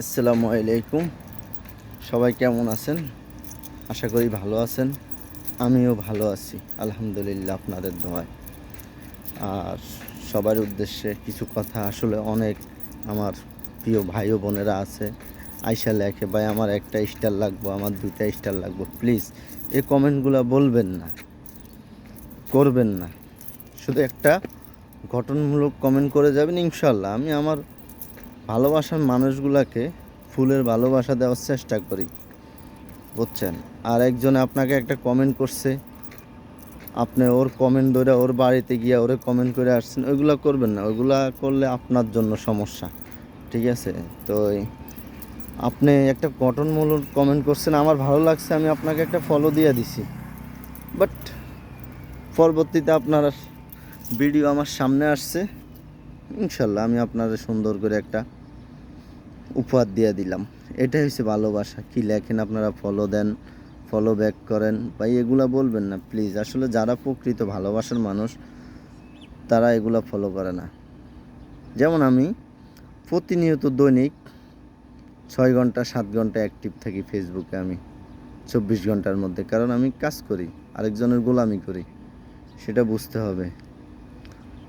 আসসালামু আলাইকুম। সবাই কেমন আছেন? আশা করি ভালো আছেন। আমিও ভালো আছি আলহামদুলিল্লাহ, আপনাদের দোয়ায়। আর সবার উদ্দেশ্যে কিছু কথা, আসলে অনেক আমার প্রিয় ভাই ও বোনেরা আছে, আইসা লেখে ভাই আমার একটা স্টার লাগবো, আমার 2টা স্টার লাগবো। প্লিজ এই কমেন্টগুলো বলবেন না, করবেন না। শুধু একটা গঠনমূলক কমেন্ট করে যাবেন, ইনশাল্লাহ আমি আমার ভালোবাসার মানুষগুলোকে ফুলের ভালোবাসা দেওয়ার চেষ্টা করি, বুঝছেন। আর একজনে আপনাকে একটা কমেন্ট করছে, আপনি ওর কমেন্ট ধরে ওর বাড়িতে গিয়ে ওরে কমেন্ট করে আসছেন, ওইগুলো করবেন না। ওইগুলা করলে আপনার জন্য সমস্যা, ঠিক আছে? তো আপনি একটা গঠনমূলক কমেন্ট করছেন, আমার ভালো লাগছে, আমি আপনাকে একটা ফলো দিয়ে দিছি, বাট পরবর্তীতে আপনার ভিডিও আমার সামনে আসছে, ইনশাল্লাহ আমি আপনাদের সুন্দর করে একটা উপহার দিয়ে দিলাম। এটাই হচ্ছে ভালোবাসা। কি লেখেন আপনারা, ফলো দেন, ফলো ব্যাক করেন, ভাই এগুলা বলবেন না প্লিজ। আসলে যারা প্রকৃত ভালোবাসার মানুষ তারা এগুলা ফলো করে না। যেমন আমি প্রতিনিয়ত দৈনিক 6 ঘন্টা 7 ঘন্টা অ্যাক্টিভ থাকি ফেসবুকে, আমি 24 ঘন্টার মধ্যে, কারণ আমি কাজ করি, আরেকজনের গোলামি করি, সেটা বুঝতে হবে,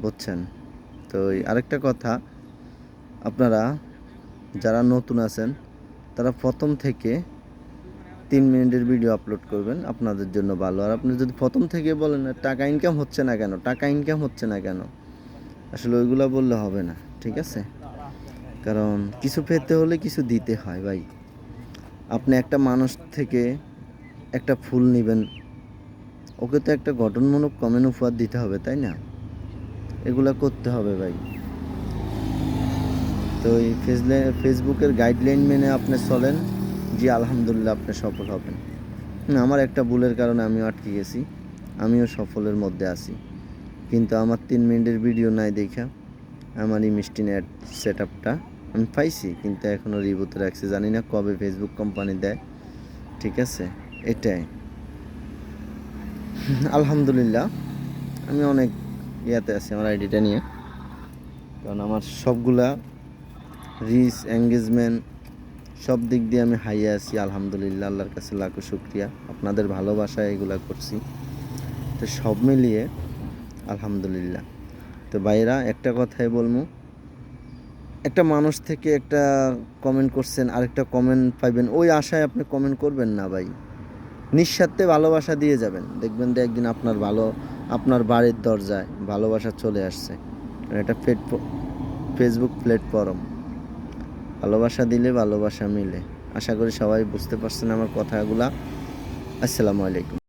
বুঝছেন। তো আরেকটা কথা, আপনারা যারা নতুন আছেন তারা প্রথম থেকে 3 মিনিটের ভিডিও আপলোড করবেন, আপনাদের জন্য ভালো। আর আপনি যদি প্রথম থেকে বলেন টাকা ইনকাম হচ্ছে না কেন, টাকা ইনকাম হচ্ছে না কেন, আসলে ওইগুলো বললে হবে না, ঠিক আছে? কারণ কিছু পেতে হলে কিছু দিতে হয় ভাই। আপনি একটা মানুষ থেকে একটা ফুল নেবেন, ওকে তো একটা গঠনমূলক কমেন্ট উপহার দিতে হবে, তাই না? এগুলা করতে হবে ভাই। তো এই ফেসবুকের গাইডলাইন মেনে আপনি চলেন, জি আলহামদুলিল্লাহ আপনি সফল হবেন। আমার একটা ভুলের কারণে আমিও আটকে গেছি, আমিও সফলের মধ্যে আছি, কিন্তু আমার 3 মিনিটের ভিডিও নাই দেখা আমার এই মিষ্টি নেট সেট আপটা আমি পাইছি, কিন্তু এখনও রিভিউতে রাখছি, জানি না কবে ফেসবুক কোম্পানি দেয়, ঠিক আছে? এটাই আলহামদুলিল্লাহ আমি অনেক ইয়াতে আছি আমার আইডিটা নিয়ে, কারণ আমার সবগুলা রিচ এঙ্গেজমেন্ট সব দিক দিয়ে আমি হাইয়ে আছি আলহামদুলিল্লাহ। আল্লাহর কাছে লাখো শুকরিয়া, আপনাদের ভালোবাসায় এগুলা করছি, তো সব মিলিয়ে আলহামদুলিল্লাহ। তো ভাইরা একটা কথাই বলবো, একটা মানুষ থেকে একটা কমেন্ট করছেন, আরেকটা কমেন্ট পাইবেন, ওই আশায় আপনি কমেন্ট করবেন না ভাই। নিঃস্বার্থে ভালোবাসা দিয়ে যাবেন, দেখবেন যে একদিন আপনার বাড়ির দরজায় ভালোবাসা চলে আসছে। এটা ফেসবুক প্ল্যাটফর্ম, ভালোবাসা দিলে ভালোবাসা মিলে। আশা করি সবাই বুঝতে পারছেন আমার কথাগুলা। আসসালামু আলাইকুম।